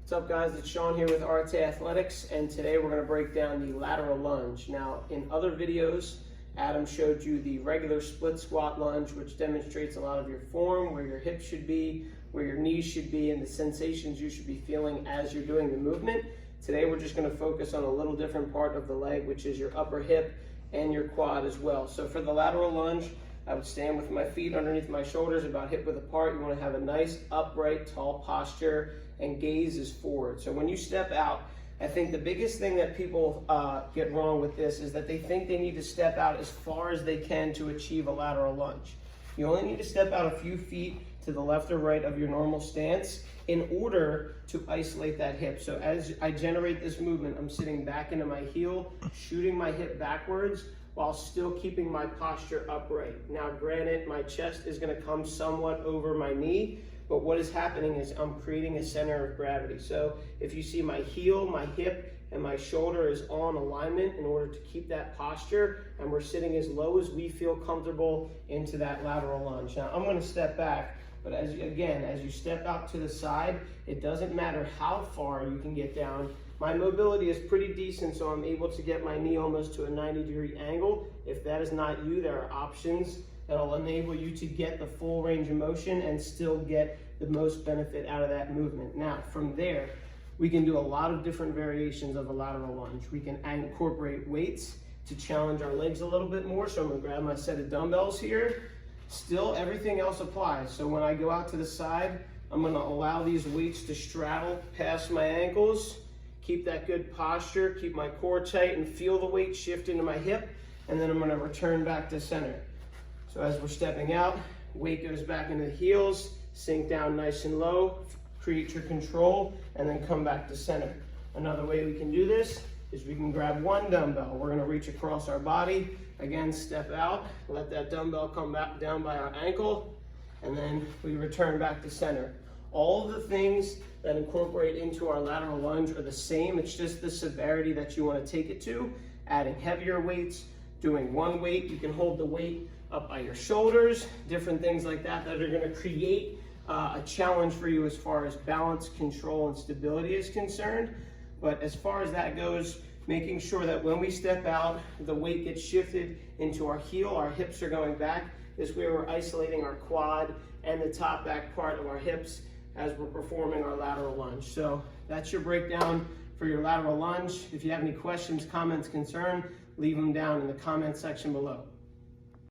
What's up, guys? It's Sean here with RT Athletics, and today we're going to break down the lateral lunge. Now, in other videos, Adam showed you the regular split squat lunge, which demonstrates a lot of your form, where your hips should be, where your knees should be, and the sensations you should be feeling as you're doing the movement. Today, we're just going to focus on a little different part of the leg, which is your upper hip and your quad as well. So for the lateral lunge, I would stand with my feet underneath my shoulders, about hip width apart. You want to have a nice, upright, tall posture, and gaze is forward. So when you step out, I think the biggest thing that people get wrong with this is that they think they need to step out as far as they can to achieve a lateral lunge. You only need to step out a few feet to the left or right of your normal stance in order to isolate that hip. So as I generate this movement, I'm sitting back into my heel, shooting my hip backwards while still keeping my posture upright. Now, granted, my chest is going to come somewhat over my knee, but what is happening is I'm creating a center of gravity. So if you see my heel, my hip, and my shoulder is on alignment in order to keep that posture, and we're sitting as low as we feel comfortable into that lateral lunge. Now, I'm going to step back, but as you step out to the side, it doesn't matter how far you can get down. My mobility is pretty decent, so I'm able to get my knee almost to a 90-degree angle. If that is not you, there are options that'll enable you to get the full range of motion and still get the most benefit out of that movement. Now, from there, we can do a lot of different variations of a lateral lunge. We can incorporate weights to challenge our legs a little bit more. So I'm gonna grab my set of dumbbells here. Still, everything else applies. So when I go out to the side, I'm gonna allow these weights to straddle past my ankles, keep that good posture, keep my core tight, and feel the weight shift into my hip, and then I'm gonna return back to center. So as we're stepping out, weight goes back into the heels, sink down nice and low, create your control, and then come back to center. Another way we can do this is we can grab one dumbbell. We're gonna reach across our body, again, step out, let that dumbbell come back down by our ankle, and then we return back to center. All of the things that incorporate into our lateral lunge are the same. It's just the severity that you want to take it to. Adding heavier weights, doing one weight, you can hold the weight up by your shoulders, different things like that that are going to create a challenge for you as far as balance, control, and stability is concerned. But as far as that goes, making sure that when we step out, the weight gets shifted into our heel, our hips are going back. This way we're isolating our quad and the top back part of our hips as we're performing our lateral lunge. So that's your breakdown for your lateral lunge. If you have any questions, comments, concern, leave them down in the comment section below.